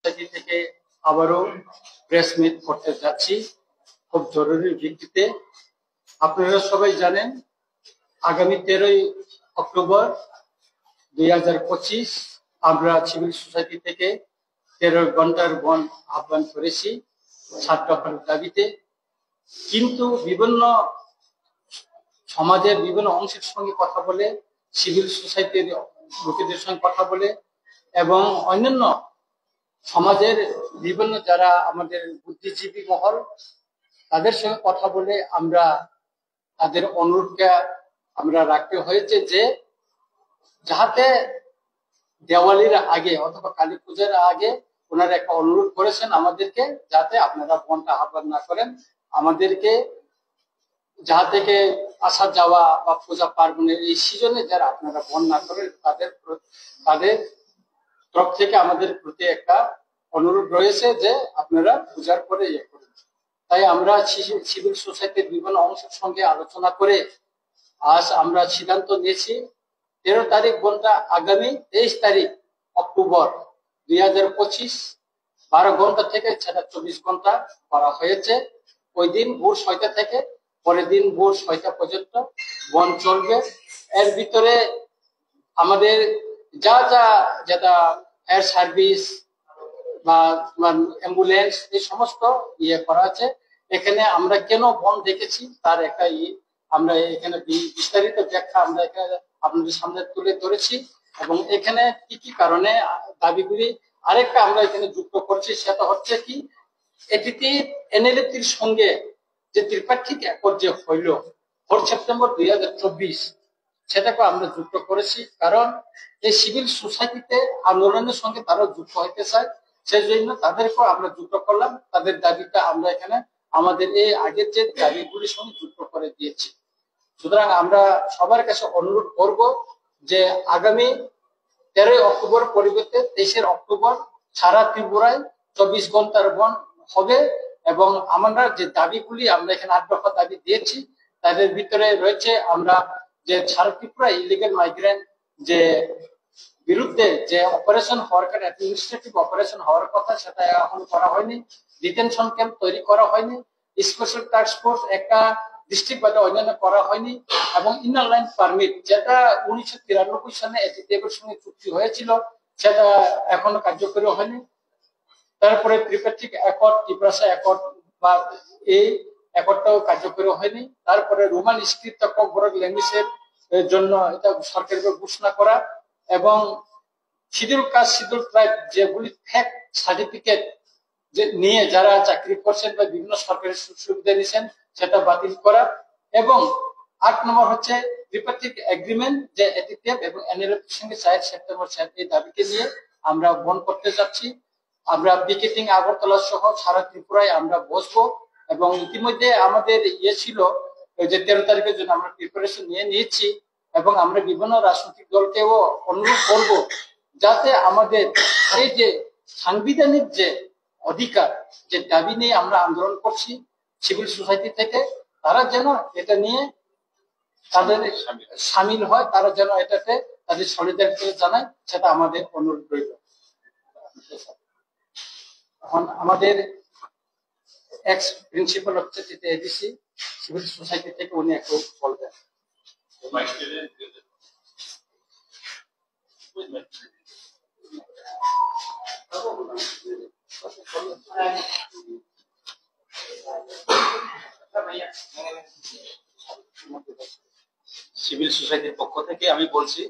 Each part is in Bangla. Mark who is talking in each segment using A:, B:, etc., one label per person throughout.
A: সোসাইটি থেকে আবারও প্রেস মিট করতে যাচ্ছি খুব জরুরি ভিত্তিতে। আপনারা সবাই জানেন আগামী 13ই অক্টোবর 2025 আমরা সিভিল সোসাইটি থেকে 13 ঘন্টার বন্ধ আহ্বান করেছি 7 দফার দাবিতে। কিন্তু বিভিন্ন সমাজের বিভিন্ন অংশের সঙ্গে কথা বলে, সিভিল সোসাইটির লোকেদের সঙ্গে কথা বলে এবং অন্যান্য সমাজের বিভিন্ন যারা আমাদের বুদ্ধিজীবী মহল তাদের সঙ্গে কথা বলে আমরা তাদের অনুরোধকে আমরা রাখতে হয়েছে যে যাতে দেওয়ালির আগে অথবা কালী পূজার আগে ওনারা একটা অনুরোধ করেছেন আমাদেরকে যাতে আপনারা বনটা আহ্বান না করেন, আমাদেরকে যাহা থেকে আসা যাওয়া বা পূজা পার্বণের এই সিজনে যারা আপনারা বন না করেন তাদের তরফ থেকে আমাদের প্রতি একটা অনুরোধ রয়েছে যে আপনারা পূজার পরে ইয়ে করুন। তাই আমরা সিভিল সোসাইটির বিভিন্ন অংশের সঙ্গে আলোচনা করে আজ আমরা সিদ্ধান্ত নিয়েছি 13 তারিখ বনটা আগামী 23 তারিখ অক্টোবর 2025 12 ঘন্টা থেকে সেটা 24 ঘন্টা করা হয়েছে। ওই দিন ভোর 6টা থেকে পরের দিন ভোর 6টা পর্যন্ত বন চলবে। এর ভিতরে আমাদের যেটা ফায়ার সার্ভিস বা অ্যাম্বুলেন্স এই সমস্ত ইয়ে করা আছে। এখানে আমরা কেন বন দেখেছি তার একটা আমরা এখানে বিস্তারিত ব্যাখ্যা আমরা এখানে আপনাদের সামনে তুলে ধরেছি এবং এখানে কি কি কারণে দাবিগুলি আরেকটা আমরা এখানে যুক্ত করছি সেটা হচ্ছে কি এটিতে এনএলএফটির সঙ্গে যে ত্রিপাক্ষিক একর্ড যে হইল 4 সেপ্টেম্বর 2024 সেটাকে আমরা যুক্ত করেছি কারণ এই সিভিল সোসাইটিতে আন্দোলনের সঙ্গে তারা যুক্ত হইতে চায়, সেই জন্য তাদেরকেও আমরা যুক্ত করলাম। তাদের দাবিটা আমরা এখানে আমাদের এই আগের যে দাবিগুলির সঙ্গে যুক্ত করে দিয়েছি। সুতরাং আমরা সবার কাছে অনুরোধ করব যে আগামী 13 অক্টোবর পরিবর্তে 23 অক্টোবর সারা ত্রিপুরায় 24 ঘন্টার বন হবে এবং আমরা যে দাবিগুলি আমরা এখানে 8 দফা দাবি দিয়েছি তাদের ভিতরে রয়েছে আমরা যে সারা ত্রিপুরা ইলিগাল মাইগ্রেন্ট যে বিরুদ্ধে যে অপারেশন হওয়ার কথা, অ্যাডমিনিস্ট্রেটিভ অপারেশন হওয়ার কথা সেটা এখন করা হয়নি, ডিটেনশন ক্যাম্প তৈরি করা হয়নি, স্পেশাল টাস্ক ফোর্স একটা ডিস্ট্রিক্ট বাদে অন্যান্য করা হয়নি এবং ইনার লাইন পারমিট যেটা 1993 সালে এটিএফের সঙ্গে চুক্তি হয়েছিল সেটা এখনো কার্যকরী হয়নি। তারপরে ত্রিপাক্ষিক একর্ড ত্রিপ্রাসা একর্ড বা এই একর্ডটাও কার্যকরী হয়নি। তারপরে রোমান স্ক্রিপ্ট ককবরক ল্যাঙ্গুয়েজের জন্য এটা সরকারের ঘোষণা করা এবং শিডিউল কাস্ট শিডিউল ট্রাইব যেগুলি ফ্যাক্ট সার্টিফিকেট যে নিয়ে যারা চাকরি করছেন বা বিভিন্ন সরকারি সুবিধা নিচ্ছেন সেটা বাতিল করা এবং 8 নম্বর হচ্ছে ত্রিপাক্ষিক এগ্রিমেন্ট যে এটিএফ এবং এনএলএফটির সঙ্গে 4 সেপ্টেম্বর এই দাবিকে নিয়ে আমরা বন্ধ করতে যাচ্ছি। আমরা পিকেটিং আগরতলা সহ সারা ত্রিপুরায় আমরা বসবো এবং ইতিমধ্যে আমাদের ছিল যে 13 তারিখের জন্য আমরা প্রিপারেশন নিয়েছি এবং আমরা বিভিন্ন রাজনৈতিক দলকেও অনুরোধ করব যাতে আমাদের এই যে সাংবিধানিক যে অধিকার যে দাবি নিয়ে আমরা আন্দোলন করছি সিভিল সোসাইটি থেকে তারা যেন এটা নিয়ে তাদের সামিল হয়, তারা যেন এটাতে তাদের সলিডারিটি জানায় সেটা আমাদের অনুরোধ রইল। এখন আমাদের এক্স প্রিন্সিপাল হচ্ছে এডিসি সিভিল সোসাইটি থেকে উনি একটু বলবেন।
B: সিভিল সোসাইটির পক্ষ থেকে আমি বলছি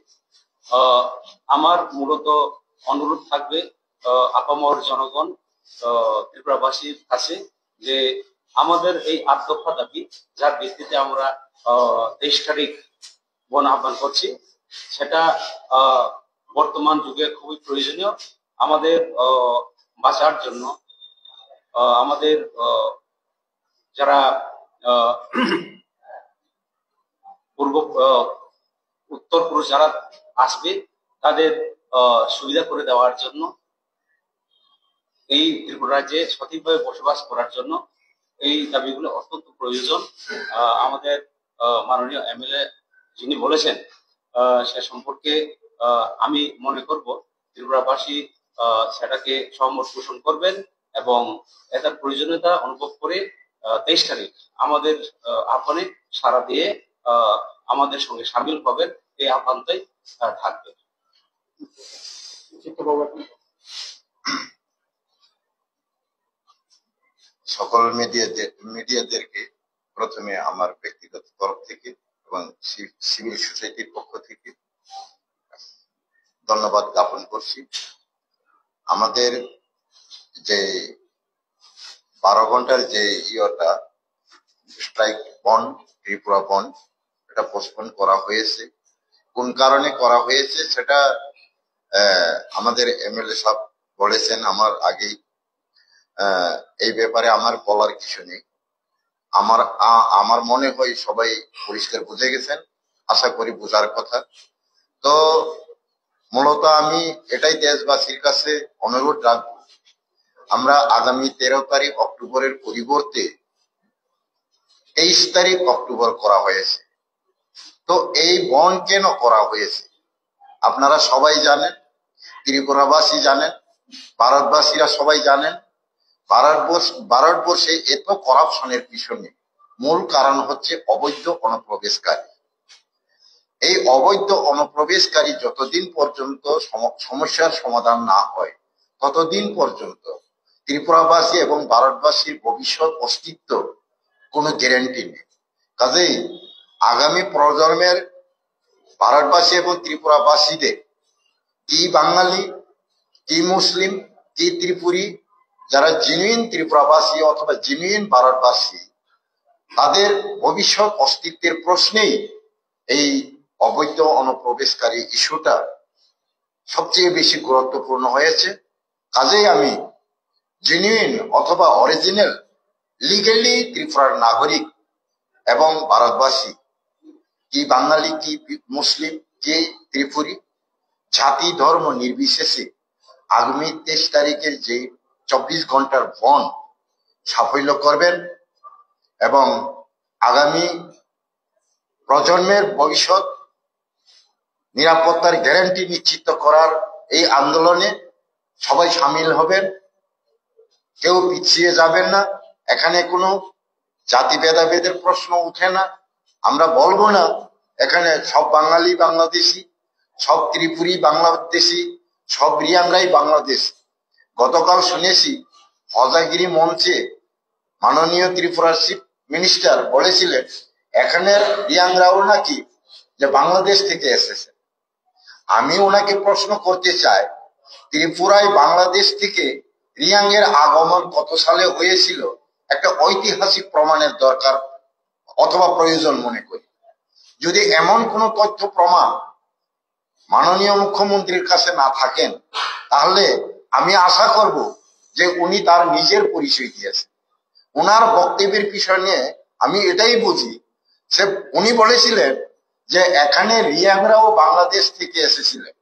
B: আমার মূলত অনুরোধ থাকবে আপামর জনগণ ত্রিপুরাবাসীর কাছে যে আমাদের এই 8 দফা দাবি যার ভিত্তিতে আমরা 23 তারিখ বন আহ্বান করছি সেটা বর্তমান যুগে খুবই প্রয়োজনীয় আমাদের বাঁচার জন্য। আমাদের যারা উত্তর পুরুষ যারা আসবে তাদের সুবিধা করে দেওয়ার জন্য এই ত্রিপুরা রাজ্যে সঠিকভাবে বসবাস করার জন্য এই দাবিগুলো অত্যন্ত প্রয়োজন। আমাদের মাননীয় এমএলএ যিনি বলেছেন সে সম্পর্কে আমি মনে করব ত্রিপুরাবাসী সেটাকে সহমত পোষণ করবেন এবং এটার প্রয়োজনীয়তা অনুভব করে 23 তারিখ আমাদের আহ্বানে সাড়া দিয়ে আমাদের সঙ্গে সামিল হবেন, এই আহ্বানটাই থাকবে।
C: সকল মিডিয়াদেরকে প্রথমে আমার ব্যক্তিগত তরফ থেকে এবং সিভিল সোসাইটির পক্ষ থেকে ধন্যবাদ জ্ঞাপন করছি। আমাদের যে 12 ঘন্টার যে স্ট্রাইক বন্ধ, ত্রিপুরা বন্ধ, এটা পোস্টপোন করা হয়েছে। কোন কারণে করা হয়েছে সেটা আমাদের এমএলএ সাহেব বলেছেন আমার আগেই। এই ব্যাপারে আমার বলার কিছু নেই। আমার মনে হয় সবাই পরিষ্কার বুঝে গেছেন, আশা করি বোঝার কথা। তো মূলত আমি এটাই দেশবাসীর কাছে অনুরোধ রাখবো, আমরা আগামী 13 তারিখ অক্টোবরের পরিবর্তে 23 তারিখ অক্টোবর করা হয়েছে। তো এই বন্ধ কেন করা হয়েছে আপনারা সবাই জানেন, ত্রিপুরাবাসী জানেন, ভারতবাসীরা সবাই জানেন। ভারতবর্ষে এত করাপশনের পিছনে মূল কারণ হচ্ছে অবৈধ অনুপ্রবেশকারী। এই অবৈধ অনুপ্রবেশকারী যতদিন পর্যন্ত সমস্যার সমাধান না হয় ততদিন পর্যন্ত ত্রিপুরাবাসী এবং ভারতবাসীর ভবিষ্যৎ অস্তিত্ব কোনো গ্যারান্টি নেই। কাজেই আগামী প্রজন্মের ভারতবাসী এবং ত্রিপুরাবাসীদের, কি বাঙালি, কি মুসলিম, কি ত্রিপুরী, যারা জেনুইন ত্রিপুরাবাসী অথবা জেনুইন ভারতবাসী, তাদের ভবিষ্যৎ অস্তিত্বের প্রশ্নেই এই অবৈধ অনুপ্রবেশকারী ইস্যুটা সবচেয়ে বেশি গুরুত্বপূর্ণ হয়েছে। কাজেই আমি জেনুইন অথবা অরিজিনাল লিগেলি ত্রিপুরার নাগরিক এবং ভারতবাসী, কি বাঙালি, কি মুসলিম, কি ত্রিপুরী, জাতি ধর্ম নির্বিশেষে আগামী 23 তারিখের যে 24 ঘন্টার বন্ধ সাফল্য করবেন এবং আগামী প্রজন্মের ভবিষ্যৎ নিরাপত্তার গ্যারান্টি নিশ্চিত করার এই আন্দোলনে সবাই সামিল হবেন। কেউ পিছিয়ে যাবেন না। এখানে কোনো জাতি ভেদাভেদের প্রশ্ন উঠে না। আমরা বলবো না এখানে সব বাঙালি বাংলাদেশি, সব ত্রিপুরী বাংলাদেশি, সব রিয়াংরাই বাংলাদেশি। গতকাল শুনেছি হজাগিরি মঞ্চে মাননীয় ত্রিপুরার চিফ মিনিস্টার বলেছিলেন এখানের রিয়াংরাও নাকি যে বাংলাদেশ থেকে এসেছে। আমি ওনাকে প্রশ্ন করতে চাই, ত্রিপুরায় বাংলাদেশ থেকে রিয়াংয়ের আগমন কত সালে হয়েছিল একটা ঐতিহাসিক প্রমাণের দরকার অথবা প্রয়োজন মনে করি। যদি এমন কোনো তথ্য প্রমাণ মাননীয় মুখ্যমন্ত্রীর কাছে না থাকেন তাহলে আমি আশা করব যে উনি তার নিজের পরিচয় দিয়েছেন। ওনার বক্তব্যের পিছনে আমি এটাই বুঝি যে উনি বলেছিলেন যে এখানে রিয়াংরাও বাংলাদেশ থেকে এসেছিলেন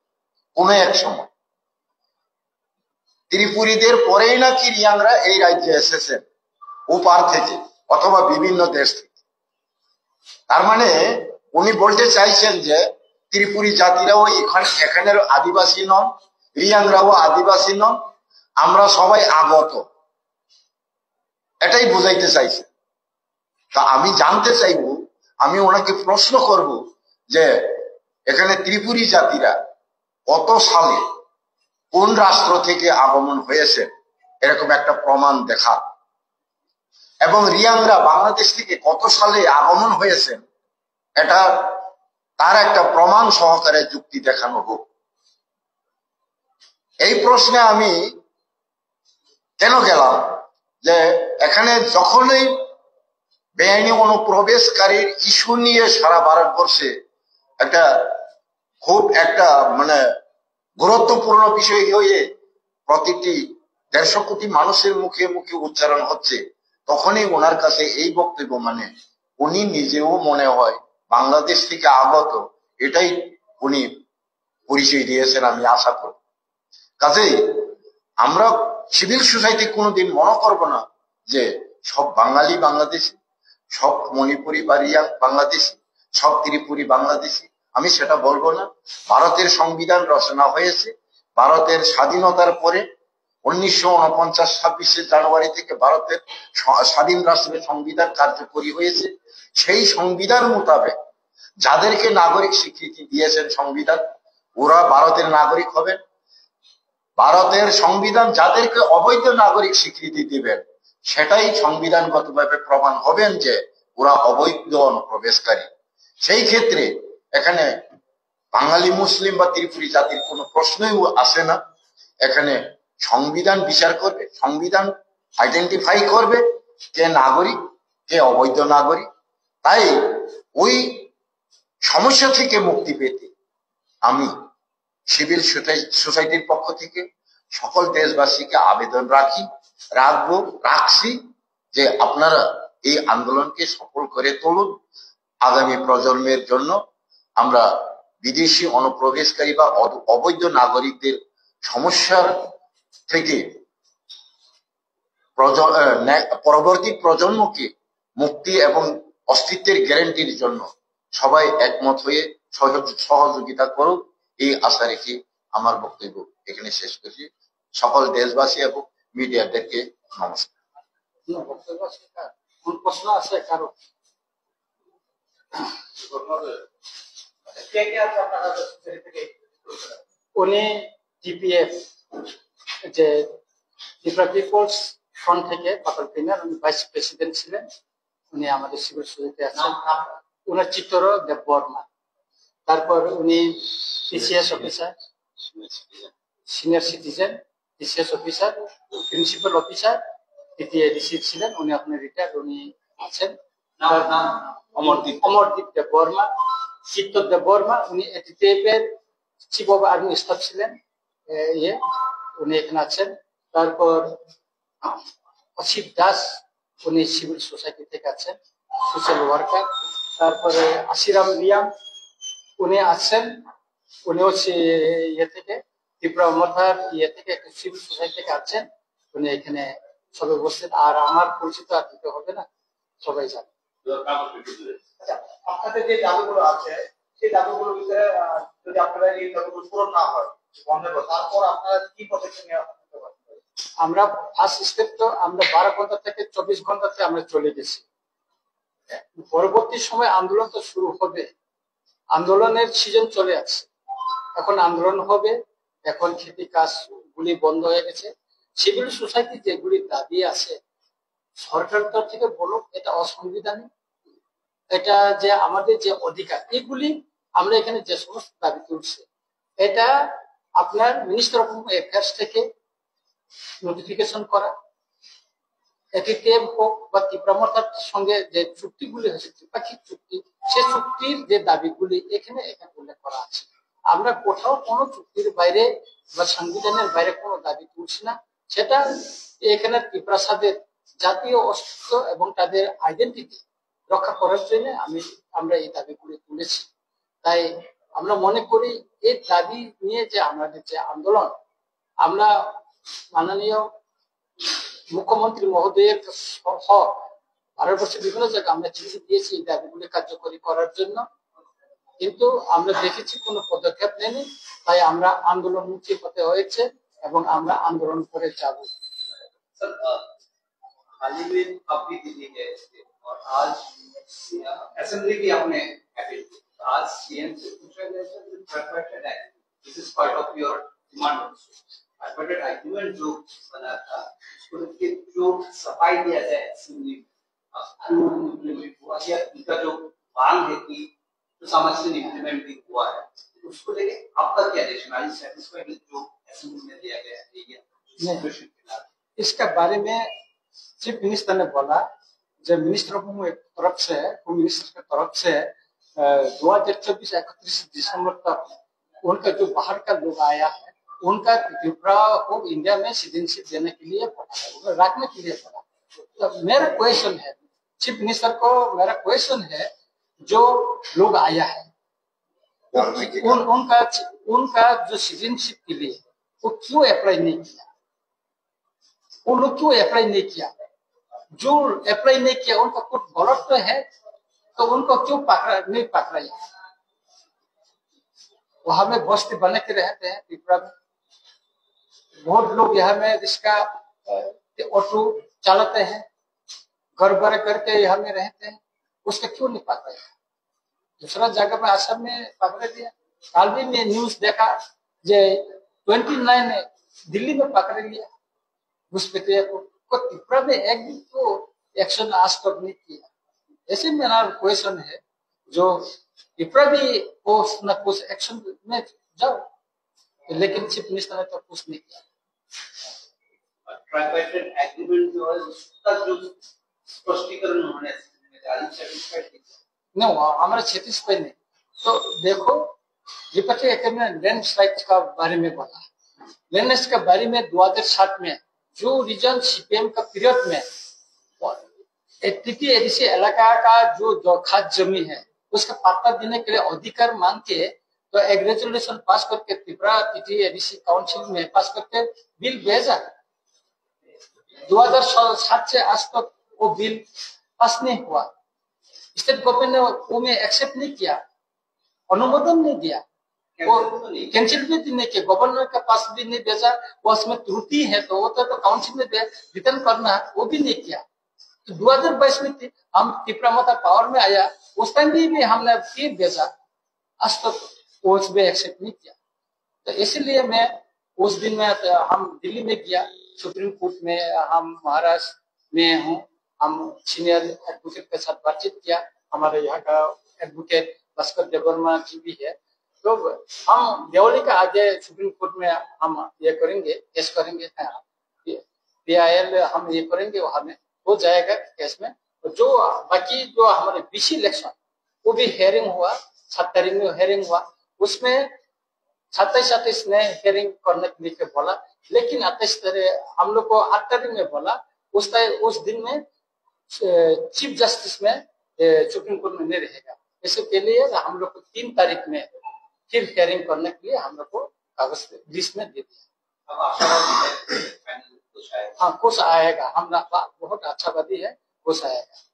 C: কোন এক সময়। ত্রিপুরীদের পরেই নাকি রিয়াংরা এই রাজ্যে এসেছেন ওপার থেকে অথবা বিভিন্ন দেশ থেকে। তার মানে উনি বলতে চাইছেন যে ত্রিপুরী জাতিরাও এখানের আদিবাসী নন, রিয়াংরাও আদিবাসী নন, আমরা সবাই আগত, এটাই বুঝাইতে চাইছে। তা আমি জানতে চাইব, আমি ওনাকে প্রশ্ন করব যে এখানে ত্রিপুরী জাতিরা কত সালে কোন রাষ্ট্র থেকে আগমন হয়েছে এরকম একটা প্রমাণ দেখা, এবং রিয়াংরা বাংলাদেশ থেকে কত সালে আগমন হয়েছেন এটা তার একটা প্রমাণ সহকারে যুক্তি দেখানো হোক। এই প্রশ্নে আমি কেন গেলাম যে এখানে যখনই বেআইনি অনুপ্রবেশকারীর ইস্যু নিয়ে সারা ভারতবর্ষে খুব একটা গুরুত্বপূর্ণ বিষয় হয়ে প্রতিটি 150 কোটি মানুষের মুখে মুখে উচ্চারণ হচ্ছে, তখনই ওনার কাছে এই বক্তব্য উনি নিজেও মনে হয় বাংলাদেশ থেকে আগত, এটাই উনি পরিচয় দিয়েছেন আমি আশা করি। কাজেই আমরা সিভিল সোসাইটি কোনোদিন মনে করব না যে সব বাঙালি বাংলাদেশি, সব মণিপুরি বা রিয়াং বাংলাদেশি, সব ত্রিপুরী বাংলাদেশি, আমি সেটা বলবো না। ভারতের সংবিধান রচনা হয়েছে ভারতের স্বাধীনতার পরে 1949 26শে জানুয়ারি থেকে ভারতের স্বাধীন রাষ্ট্রের সংবিধান কার্যকরী হয়েছে। সেই সংবিধান মোতাবেক যাদেরকে নাগরিক স্বীকৃতি দিয়েছেন সংবিধান, ওরা ভারতের নাগরিক হবেন। ভারতের সংবিধান যাদেরকে অবৈধ নাগরিক স্বীকৃতি দিবেন, সেটাই সংবিধানগতভাবে প্রমাণ হবেন যে ওরা অবৈধ অনুপ্রবেশকারী। সেই ক্ষেত্রে এখানে বাঙালি মুসলিম বা ত্রিপুরী জাতির কোনো প্রশ্নই আসে না। এখানে সংবিধান বিচার করবে, সংবিধান আইডেন্টিফাই করবে কে নাগরিক কে অবৈধ নাগরিক। তাই ওই সমস্যা থেকে মুক্তি পেতে আমি সিভিল সোসাইটির পক্ষ থেকে সকল দেশবাসীকে আবেদন রাখছি যে আপনারা এই আন্দোলনকে সফল করে তুলুন। আগামী প্রজন্মের জন্য আমরা বিদেশি অনুপ্রবেশকারী বা অবৈধ নাগরিকদের সমস্যার থেকে পরবর্তী প্রজন্মকে মুক্তি এবং অস্তিত্বের গ্যারান্টির জন্য সবাই একমত হয়ে সহযোগিতা করুক, এই আশা রেখে আমার বক্তব্য এখানে শেষ করছি। সকল দেশবাসী এবং মিডিয়াদেরকে নমস্কার।
A: প্রশ্ন আছে কারো? উনি ডিপিএফ যে ত্রিপুরা পিপলস ফ্রন্ট থেকে পাতাল পিনার, উনি ভাইস প্রেসিডেন্ট ছিলেন। উনি আমাদের সিভিল সোসাইটি আছেন। উনার চিত্র দেব বর্মা। তারপর উনি TCS officer, senior citizen, TCS officer, principal officer, TTADC ছিলেন। উনি আপনার রিটায়ার্ড, উনি আছেন। অমরদীপ দেব বর্মা, চিত্তর দেব বর্মা, উনি এটিটিএফ এর চিফ অফ আর্মি স্টাফ ছিলেন, উনি এখানে আছেন। তারপর অসিত দাস, উনি সিভিল সোসাইটি থেকে আছেন, সোশ্যাল ওয়ার্কার। তারপরে আশিরাম রিয়াম, উনি আছেন, উনিও ইয়ে থেকে ত্রিপুরা মথার থেকে একটা সিভিল সোসাইটি থেকে আছেন। উনি এখানে সবাই উপস্থিত। আর আমার পরিচিত আর দিতে হবে না, সবাই জানে।
D: আপনাদের যে দাবিগুলো আছে সেই দাবিগুলোর ভিতরে যদি আপনারা এই দাবিগুলো পূরণ না হয় বন্ধের পর, তারপর আপনারা কি পদক্ষেপ নেওয়া?
A: আমরা ফার্স্ট স্টেপ তো আমরা 12 ঘন্টা থেকে 24 ঘন্টাতে আমরা চলে গেছি। পরবর্তী সময় আন্দোলন তো শুরু হবে, আন্দোলনের সিজন চলে আছে, এখন আন্দোলন হবে। এখন খেতি কাজগুলি বন্ধ হয়ে গেছে। সিভিল সোসাইটি যেগুলি দাবি আছে সরকার তরফ থেকে বলুক এটা অসাংবিধানিক, এটা যে আমাদের যে অধিকার, এগুলি আমরা এখানে যে সমস্ত দাবি তুলছি, এটা আপনার মিনিস্টার অফ হোম অ্যাফেয়ার্স থেকে নোটিফিকেশন করা, এটিটিএফ হোক বা ত্রিপুরা মথার সঙ্গে যে চুক্তিগুলি হয়েছে, ত্রিপাক্ষিক চুক্তি, সে চুক্তির যে দাবিগুলি এখানে উল্লেখ করা আছে। আমরা কোথাও কোনো চুক্তির বাইরে বা সংবিধানের বাইরে কোনো দাবি তুলছি না। সেটা এখানে ত্রিপুরাসাদের জাতীয় অস্তিত্ব এবং তাদের আইডেন্টিটি রক্ষা করার জন্য আমরা এই দাবিগুলি তুলেছি। তাই আমরা মনে করি এই দাবি নিয়ে যে আমাদের যে আন্দোলন, আমরা মাননীয় মুখ্যমন্ত্রী মহোদয়ের সহ ভারতবর্ষের বিভিন্ন জায়গায় আমরা চিঠি দিয়েছি এই দাবিগুলি কার্যকরী করার জন্য, কিন্তু আমরা দেখেছি কোনো পদক্ষেপ নেয়নি। তাই আমরা আন্দোলনমুখী হতে হয়েছে এবং আমরা আন্দোলন করে যাব।
D: हाल ही में आप भी दिल्ली गए थे और आज असेंबली भी आपने अटेंड की। आज सीएम से पूछा गया था कि perfected act, this is part of your demand also. Perfected agreement जो बना था उसको लेके जो सफाई दिया जाए असेंबली में, क्यों इम्प्लीमेंट हुआ या उनका जो मांग है कि जो समझ से इम्प्लीमेंट भी हुआ है, उसको लेके आपका क्या reaction? Are you satisfied with जो असेंबली में दिया गया है?
A: इसके बारे में चीफ मिनिस्टर ने बोला, जब मिनिस्टर ऑफ होम तरफ से, होम मिनिस्टर की तरफ से 2024 31 दिसंबर तक उनका जो बाहर का लोग आया है उनका त्रिपुरा को इंडिया में सिटीजनशिप देने के लिए रखने के लिए बोला। तो मेरा क्वेश्चन है चीफ मिनिस्टर को, मेरा क्वेश्चन है जो लोग आया है उनका जो सिटीजनशिप के लिए वो क्यों अप्लाई नहीं किया? वो लोग क्यों अप्लाई नहीं किया? जो अप्लाई नहीं किया उनका कुछ गलत तो है, तो उनको क्यों नहीं पकड़ा? वहां में बस्ती बने के रहते हैं त्रिपुरा में, बहुत लोग यहाँ में रिक्शा ऑटो चलाते हैं, घर भरे करके यहाँ में रहते हैं, उसका क्यों नहीं पाता है? दूसरा जगह में असम में पकड़ लिया। कल भी मैं न्यूज देखा जे 29 दिल्ली में पकड़ लिया घुसपैठिया को त्रिपुरा में एक भी तो एक्शन आज तक नहीं किया। ऐसे मेरा क्वेश्चन है, जो त्रिपुरा भी कुछ न कुछ एक्शन में जाओ, लेकिन चीफ मिनिस्टर ने तो कुछ नहीं किया।
D: ट्राइपार्टाइट एग्रीमेंट जो है उसका जो स्पष्टीकरण होने
A: नहीं, हमारा क्षेत्रीय पे नहीं। तो देखो, विपक्षी एकेडमी लैंड स्लाइड का बारे में बोला, लैंड स्लाइड के बारे में 2007 में जो रीजन सीपीएम का पीरियड में टीटीएडीसी इलाका का जो खाद जमी है उसका पट्टा देने के लिए अधिकार मांग के तो एक रेजोल्यूशन पास करके त्रिपुरा टीटीएडीसी काउंसिल में पास करके बिल भेजा। 2007 से आज तक वो बिल पास नहीं हुआ। स्टेट गवर्नमेंट ने वो में एक्सेप्ट नहीं किया, अनुमोदन नहीं दिया, वो कैंसिल भी नहीं किया, गवर्नर के पास भी नहीं भेजा। वो उसमें त्रुटि है तो वो तो काउंसिल में रिटर्न करना, वो भी नहीं किया। तो 2022 में हम त्रिपुरा माता पावर में आया, उस टाइम भी हमने फिर भेजा, आज तक वो उसमें एक्सेप्ट नहीं किया। तो इसीलिए मैं उस दिन में हम दिल्ली में गया, सुप्रीम कोर्ट में, हम महाराष्ट्र में हूँ, हम सीनियर एडवोकेट के साथ बातचीत किया। हमारे यहाँ का एडवोकेट भास्कर देवर्मा जी भी है। तो हम देवली का आगे सुप्रीम कोर्ट में हम ये करेंगे, केस करेंगे, PIL हम ये करेंगे, हमें हो जाएगा केस में। जो बाकी जो हमारे बीसी इलेक्शन वो भी हेयरिंग हुआ, 7 तारीख में हेयरिंग हुआ, उसमें 27 ने हेयरिंग करने के लिए बोला, लेकिन 28 तारीख हम लोग को 8 तारीख में बोला। उस दिन में चीफ जस्टिस में सुप्रीम कोर्ट में नहीं रहेगा, इसके लिए हम लोग को 3 तारीख में फिर हेयरिंग करने के लिए हम लोग को कागज लिस्ट में दे दिया। हाँ, कुछ आएगा, हम बहुत आशावादी है, कुछ आएगा।